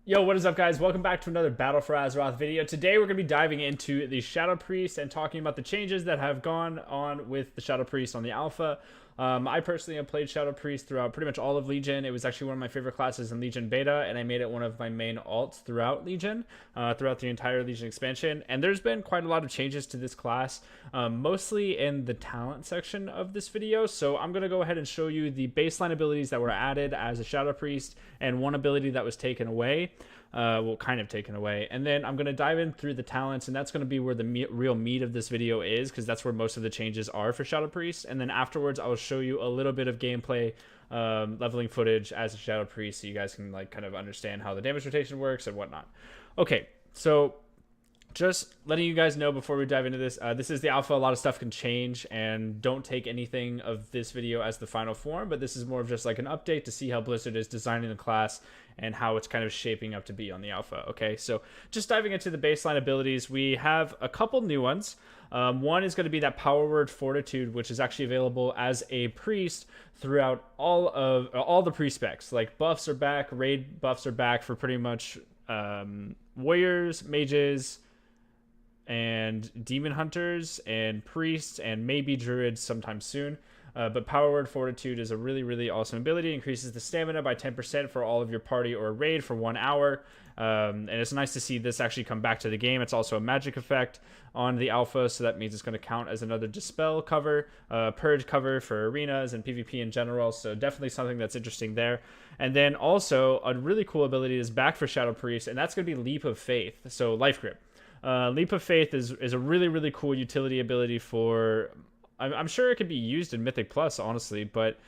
Yo, what is up, guys? Welcome back to another Battle for Azeroth video. Today we're going to be diving into the Shadow Priest and talking about the changes that have gone on with the Shadow Priest on the alpha. I personally have played Shadow Priest throughout pretty much all of Legion. It was actually one of my favorite classes in Legion Beta, and I made it one of my main alts throughout Legion, throughout the entire Legion expansion. And there's been quite a lot of changes to this class, mostly in the talent section of this video. So I'm going to go ahead and show you the baseline abilities that were added as a Shadow Priest and one ability that was taken away. Well, kind of taken away, and then I'm going to dive in through the talents, and that's going to be where the real meat of this video is, because that's where most of the changes are for Shadow Priest. And then afterwards I will show you a little bit of gameplay, leveling footage as a Shadow Priest, so you guys can like kind of understand how the damage rotation works and whatnot. Okay, so just letting you guys know before we dive into this, this is the alpha. A lot of stuff can change, and don't take anything of this video as the final form, but this is more of just like an update to see how Blizzard is designing the class and how it's kind of shaping up to be on the alpha. Okay, so just diving into the baseline abilities, we have a couple new ones. One is going to be that Power Word Fortitude, which is actually available as a priest throughout all the pre-specs. Like buffs are back, raid buffs are back for pretty much warriors, mages, and demon hunters, and priests, and maybe druids sometime soon. But Power Word Fortitude is a really awesome ability. It increases the stamina by 10% for all of your party or raid for 1 hour. And it's nice to see this actually come back to the game. It's also a magic effect on the alpha, so that means it's going to count as another Dispel cover, Purge cover for arenas and PvP in general. So definitely something that's interesting there. And then also a really cool ability is back for Shadow Priest, and that's going to be Leap of Faith. So Life Grip. Leap of Faith is a really cool utility ability for... I'm sure it could be used in Mythic Plus, honestly, but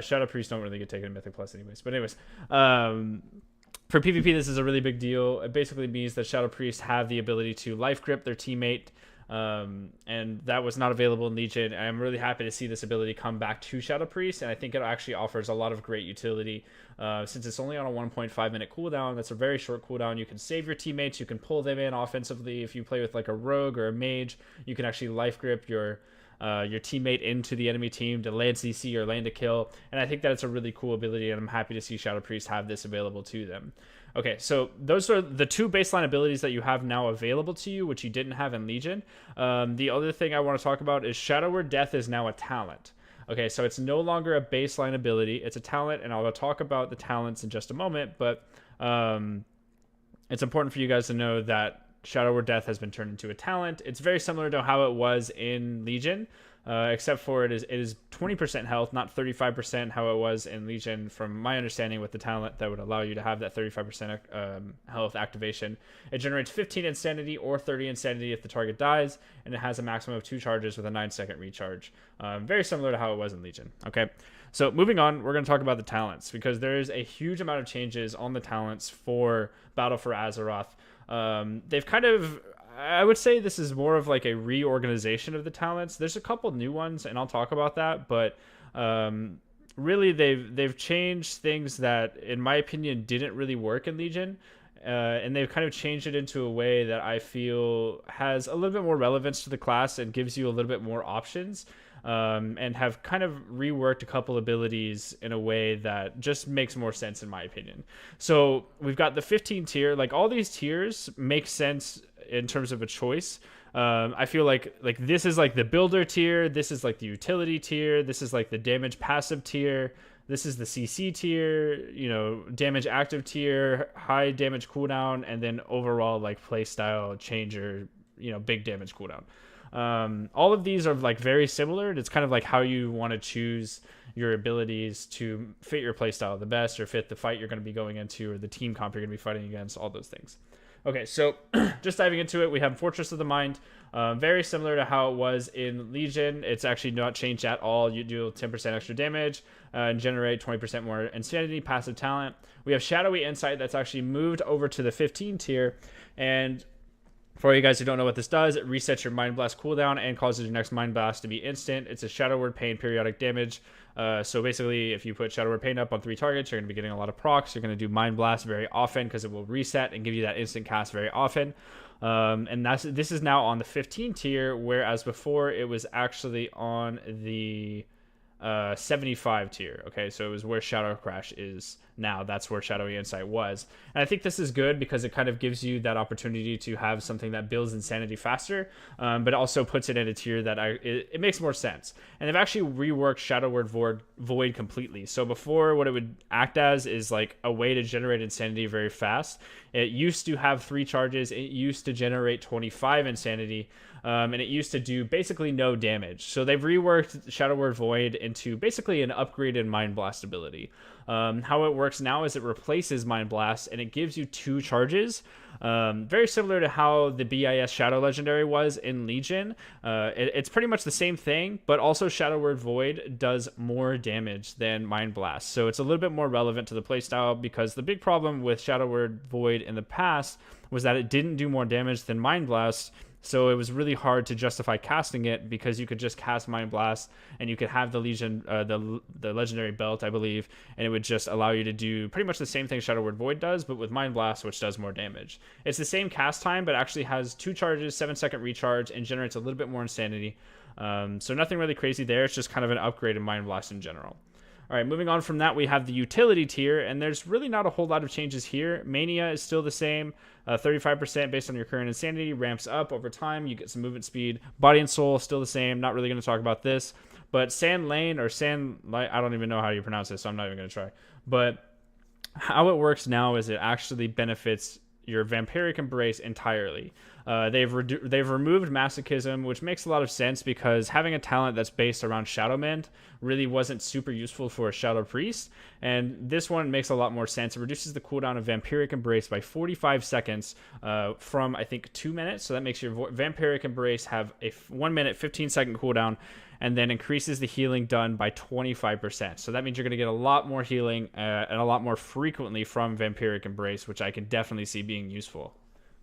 Shadow Priests don't really get taken in Mythic Plus anyways. But anyways, for PvP, this is a really big deal. It basically means that Shadow Priests have the ability to life grip their teammate, and that was not available in Legion. I'm really happy to see this ability come back to Shadow Priest, and I think it actually offers a lot of great utility. Since it's only on a 1.5 minute cooldown, that's a very short cooldown. You can save your teammates, you can pull them in offensively. If you play with like a rogue or a mage, you can actually life grip your teammate into the enemy team to land CC or land a kill, and I think that it's a really cool ability, and I'm happy to see Shadow Priest have this available to them. Okay, so those are the two baseline abilities that you have now available to you, which you didn't have in Legion. The other thing I want to talk about is Shadow Word Death is now a talent. Okay, so it's no longer a baseline ability, it's a talent, and I'll talk about the talents in just a moment, but it's important for you guys to know that Shadow Word Death has been turned into a talent. It's very similar to how it was in Legion, except for it is 20% health, not 35% how it was in Legion, from my understanding, with the talent that would allow you to have that 35% health activation. It generates 15 insanity or 30 insanity if the target dies, and it has a maximum of 2 charges with a 9-second recharge. Very similar to how it was in Legion. Okay, so moving on, we're going to talk about the talents, because there is a huge amount of changes on the talents for Battle for Azeroth. They've kind of, I would say this is more of like a reorganization of the talents. There's a couple new ones, and I'll talk about that, but really they've changed things that, in my opinion, didn't really work in Legion, and they've kind of changed it into a way that I feel has a little bit more relevance to the class and gives you a little bit more options. And have kind of reworked a couple abilities in a way that just makes more sense, in my opinion. So we've got the 15 tier. Like, all these tiers make sense in terms of a choice. I feel like this is like the builder tier, this is like the utility tier, this is like the damage passive tier, this is the CC tier, you know, damage active tier, high damage cooldown, and then overall like playstyle changer, you know, big damage cooldown. All of these are like very similar. It's kind of like how you want to choose your abilities to fit your playstyle the best, or fit the fight you're going to be going into, or the team comp you're going to be fighting against, all those things. Okay, so just diving into it, we have Fortress of the Mind, very similar to how it was in Legion. It's actually not changed at all. You do 10% extra damage and generate 20% more insanity, passive talent. We have Shadowy Insight that's actually moved over to the 15 tier, and for you guys who don't know what this does, it resets your Mind Blast cooldown and causes your next Mind Blast to be instant. It's a Shadow Word Pain periodic damage. So basically, if you put Shadow Word Pain up on 3 targets, you're going to be getting a lot of procs. You're going to do Mind Blast very often because it will reset and give you that instant cast very often. And this is now on the 15 tier, whereas before it was actually on the 75 tier. Okay, so it was where Shadow Crash is now. That's where Shadowy Insight was. And I think this is good because it kind of gives you that opportunity to have something that builds insanity faster, but also puts it in a tier that it makes more sense. And they've actually reworked Shadow Word Void completely. So before, what it would act as is like a way to generate insanity very fast. It used to have 3 charges. It used to generate 25 insanity. And it used to do basically no damage. So they've reworked Shadow Word Void into basically an upgraded Mind Blast ability. How it works now is it replaces Mind Blast and it gives you 2 charges. Very similar to how the BIS Shadow Legendary was in Legion. It's pretty much the same thing, but also Shadow Word Void does more damage than Mind Blast. So it's a little bit more relevant to the playstyle, because the big problem with Shadow Word Void in the past was that it didn't do more damage than Mind Blast. So it was really hard to justify casting it, because you could just cast Mind Blast and you could have the Legion, the Legendary Belt, I believe, and it would just allow you to do pretty much the same thing Shadow Word Void does, but with Mind Blast, which does more damage. It's the same cast time, but actually has 2 charges, 7-second recharge, and generates a little bit more insanity. So nothing really crazy there. It's just kind of an upgrade in Mind Blast in general. All right, moving on from that, we have the utility tier, and there's really not a whole lot of changes here. Mania is still the same, 35% based on your current insanity, ramps up over time. You get some movement speed. Body and Soul still the same. Not really going to talk about this, but Sand Lane or Sand Light, I don't even know how you pronounce this, so I'm not even going to try. But how it works now is it actually benefits your Vampiric Embrace entirely. They've removed Masochism, which makes a lot of sense, because having a talent that's based around Shadow Mend really wasn't super useful for a Shadow Priest, and this one makes a lot more sense. It reduces the cooldown of Vampiric Embrace by 45 seconds from, I think, 2 minutes, so that makes your Vampiric Embrace have a 1 minute, 15-second cooldown, and then increases the healing done by 25%. So that means you're going to get a lot more healing and a lot more frequently from Vampiric Embrace, which I can definitely see being useful.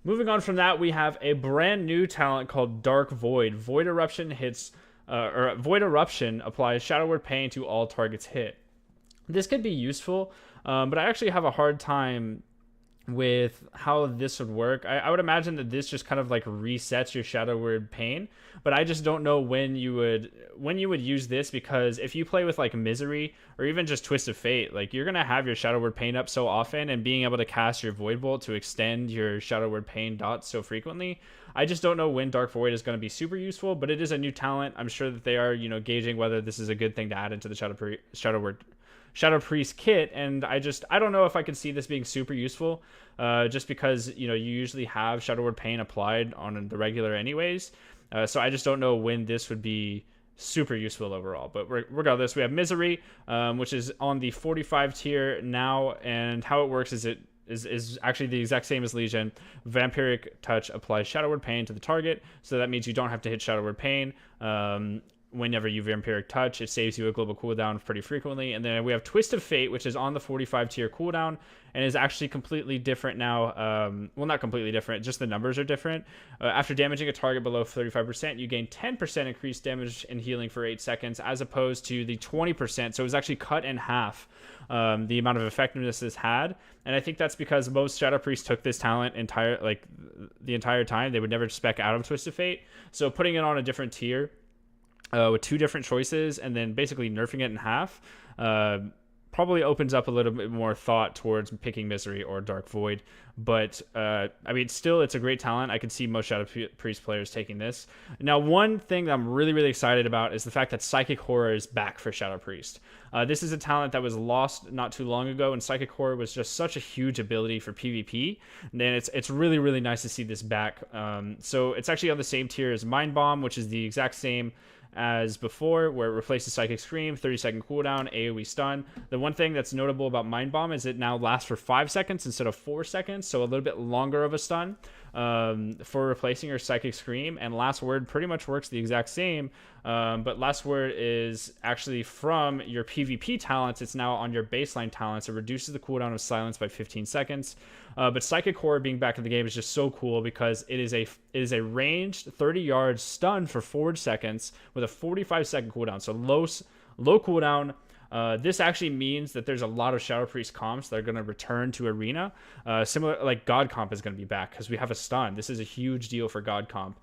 Moving on from that, we have a brand new talent called Dark Void. Void Eruption applies Shadow Word Pain to all targets hit. This could be useful, but I actually have a hard time with how this would work. I would imagine that this just kind of like resets your Shadow Word Pain, but I just don't know when you would use this, because if you play with like Misery or even just Twist of Fate, like you're gonna have your Shadow Word Pain up so often, and being able to cast your Void Bolt to extend your Shadow Word Pain dots so frequently, I just don't know when Dark Void is going to be super useful. But it is a new talent. I'm sure that they are, gauging whether this is a good thing to add into the Shadow Priest kit, and I don't know if I can see this being super useful, just because you usually have Shadow Word Pain applied on the regular anyways, so I just don't know when this would be super useful overall. But regardless, we have Misery, which is on the 45 tier now, and how it works is it is actually the exact same as Legion. Vampiric Touch applies Shadow Word Pain to the target, so that means you don't have to hit Shadow Word Pain. Whenever you Vampiric Touch, it saves you a global cooldown pretty frequently. And then we have Twist of Fate, which is on the 45 tier cooldown and is actually completely different now. Well, not completely different, just the numbers are different. After damaging a target below 35%, you gain 10% increased damage and healing for 8 seconds, as opposed to the 20%. So it was actually cut in half, the amount of effectiveness this had. And I think that's because most Shadow Priests took this talent the entire time. They would never spec out of Twist of Fate. So putting it on a different tier, with 2 different choices and then basically nerfing it in half, probably opens up a little bit more thought towards picking Misery or Dark Void. But still, it's a great talent. I could see most Shadow Priest players taking this. Now, one thing that I'm really, really excited about is the fact that Psychic Horror is back for Shadow Priest. This is a talent that was lost not too long ago, and Psychic Horror was just such a huge ability for PvP. And it's really, really nice to see this back. So it's actually on the same tier as Mind Bomb, which is the exact same as before, where it replaces Psychic Scream, 30-second cooldown, AoE stun. The one thing that's notable about Mind Bomb is it now lasts for 5 seconds instead of 4 seconds, so a little bit longer of a stun for replacing your Psychic Scream. And Last Word pretty much works the exact same, but Last Word is actually from your PvP talents. It's now on your baseline talents. It reduces the cooldown of Silence by 15 seconds. But Psychic Horror being back in the game is just so cool, because it is a ranged 30-yard stun for 4 seconds with a 45-second cooldown. So low cooldown. This actually means that there's a lot of Shadow Priest comps that are going to return to Arena. Similar, like God Comp is going to be back because we have a stun. This is a huge deal for God Comp.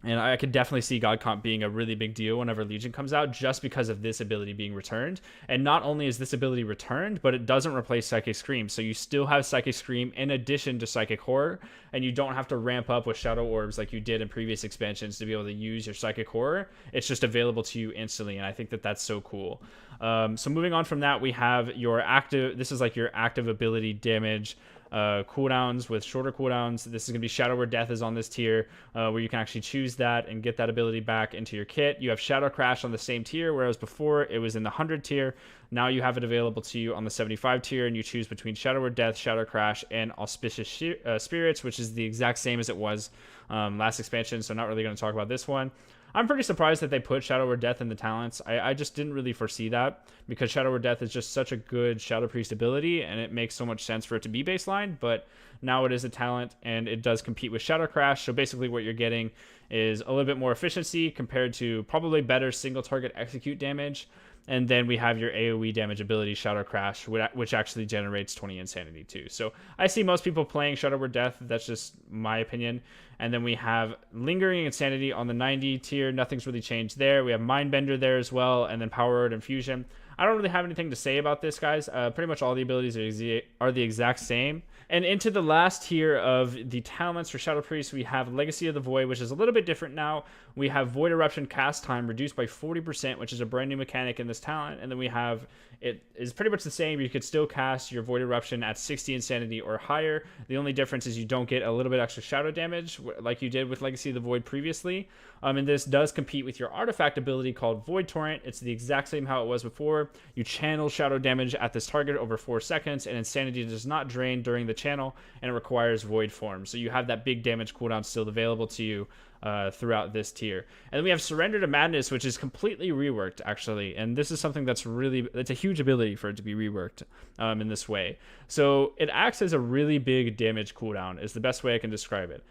And I could definitely see God Comp being a really big deal whenever Legion comes out, just because of this ability being returned. And not only is this ability returned, but it doesn't replace Psychic Scream. So you still have Psychic Scream in addition to Psychic Horror, and you don't have to ramp up with Shadow Orbs like you did in previous expansions to be able to use your Psychic Horror. It's just available to you instantly, and I think that that's so cool. So moving on from that, we have your active, this is like your active ability damage cooldowns with shorter cooldowns. This is going to be Shadow Word Death is on this tier, where you can actually choose that and get that ability back into your kit. You have Shadow Crash on the same tier, whereas before it was in the 100 tier. Now you have it available to you on the 75 tier, and you choose between Shadow Word Death, Shadow Crash, and Auspicious Spirits, which is the exact same as it was last expansion, so not really going to talk about this one. I'm pretty surprised that they put Shadow Word Death in the talents. I just didn't really foresee that, because Shadow Word Death is just such a good Shadow Priest ability, and it makes so much sense for it to be baseline, but now it is a talent, and it does compete with Shadow Crash, so basically what you're getting is a little bit more efficiency compared to probably better single target execute damage. And then we have your AoE damage ability, Shadow Crash, which actually generates 20 Insanity too. So I see most people playing Shadow Word Death. That's just my opinion. And then we have Lingering Insanity on the 90 tier. Nothing's really changed there. We have Mindbender there as well, and then Power Word Infusion. I don't really have anything to say about this, guys. Pretty much all the abilities are the exact same. And into the last tier of the talents for Shadow Priest, we have Legacy of the Void, which is a little bit different now. We have Void Eruption cast time reduced by 40%, which is a brand new mechanic in this talent. And then we have, it is pretty much the same. You could still cast your Void Eruption at 60 Insanity or higher. The only difference is you don't get a little bit extra shadow damage like you did with Legacy of the Void previously. And this does compete with your artifact ability called Void Torrent. It's the exact same how it was before. You channel shadow damage at this target over 4 seconds, and Insanity does not drain during the channel, and it requires Void Form. So you have that big damage cooldown still available to you throughout this tier. And then we have Surrender to Madness, which is completely reworked, actually. And this is something that's a huge ability for it to be reworked in this way. So it acts as a really big damage cooldown, is the best way I can describe it.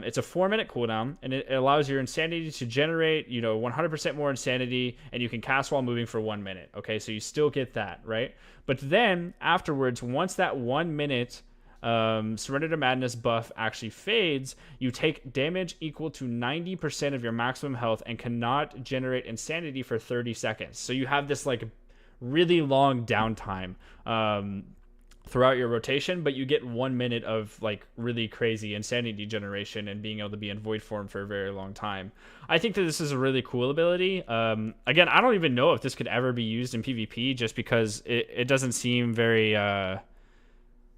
It's a 4-minute cooldown, and it allows your Insanity to generate, 100% more Insanity, and you can cast while moving for 1 minute. Okay, so you still get that, right? But then afterwards, once that 1 minute Surrender to Madness buff actually fades, you take damage equal to 90% of your maximum health and cannot generate Insanity for 30 seconds. So you have this like really long downtime throughout your rotation, but you get 1 minute of like really crazy Insanity generation and being able to be in Void Form for a very long time. I think that this is a really cool ability. Again, I don't even know if this could ever be used in PvP, just because it doesn't seem very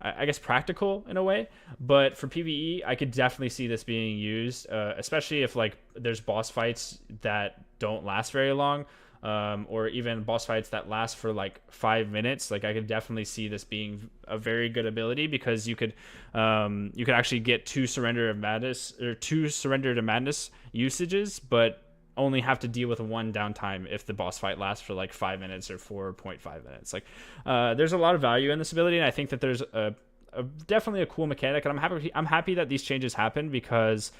I guess practical in a way, but for PvE, I could definitely see this being used, especially if like there's boss fights that don't last very long, or even boss fights that last for like 5 minutes. Like I could definitely see this being a very good ability, because you could actually get 2 Surrender to Madness usages, but only have to deal with 1 downtime if the boss fight lasts for like 5 minutes or 4.5 minutes. Like there's a lot of value in this ability, and I think that there's definitely a cool mechanic, and I'm happy that these changes happened, because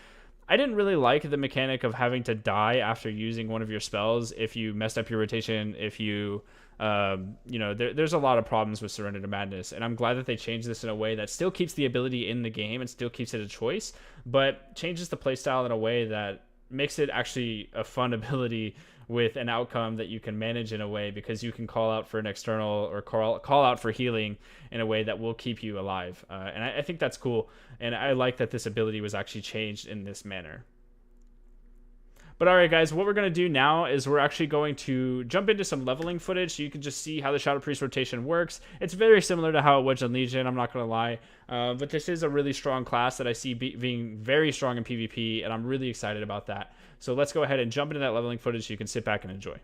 I didn't really like the mechanic of having to die after using one of your spells if you messed up your rotation, if you there's a lot of problems with Surrender to Madness, and I'm glad that they changed this in a way that still keeps the ability in the game and still keeps it a choice, but changes the playstyle in a way that makes it actually a fun ability with an outcome that you can manage in a way, because you can call out for an external or call out for healing in a way that will keep you alive. And I think that's cool. And I like that this ability was actually changed in this manner. But all right, guys, what we're going to do now is we're actually going to jump into some leveling footage so you can just see how the Shadow Priest rotation works. It's very similar to how it was in Legion, I'm not going to lie. But this is a really strong class that I see being very strong in PvP, and I'm really excited about that. So let's go ahead and jump into that leveling footage so you can sit back and enjoy.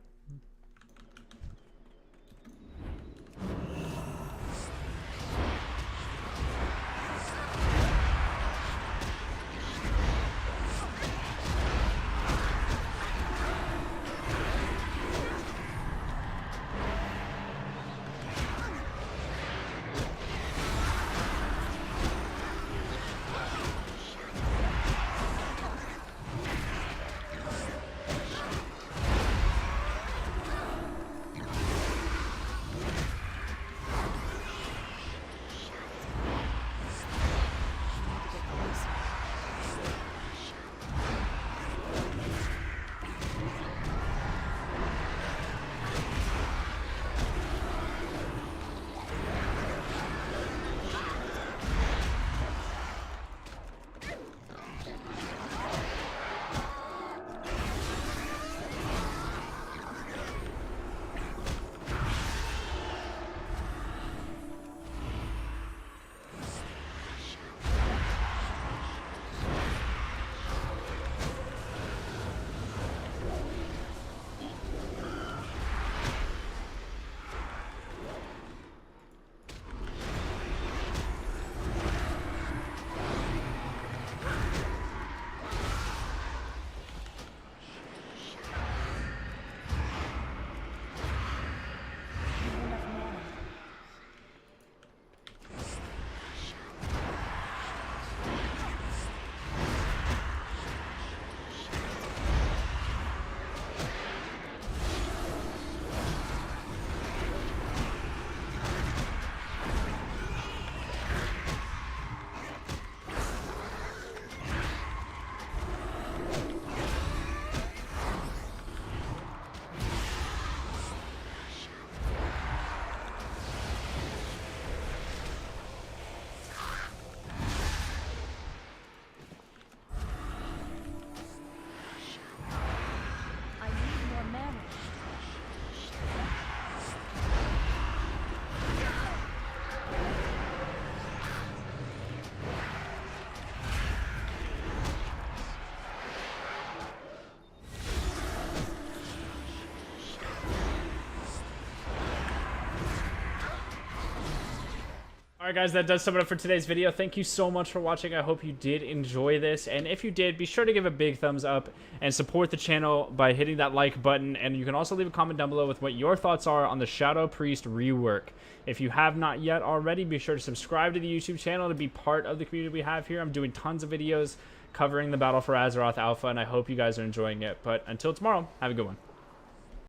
Alright guys, that does sum it up for today's video. Thank you so much for watching. I hope you did enjoy this. And if you did, be sure to give a big thumbs up and support the channel by hitting that like button. And you can also leave a comment down below with what your thoughts are on the Shadow Priest rework. If you have not yet already, be sure to subscribe to the YouTube channel to be part of the community we have here. I'm doing tons of videos covering the Battle for Azeroth Alpha, and I hope you guys are enjoying it. But until tomorrow, have a good one.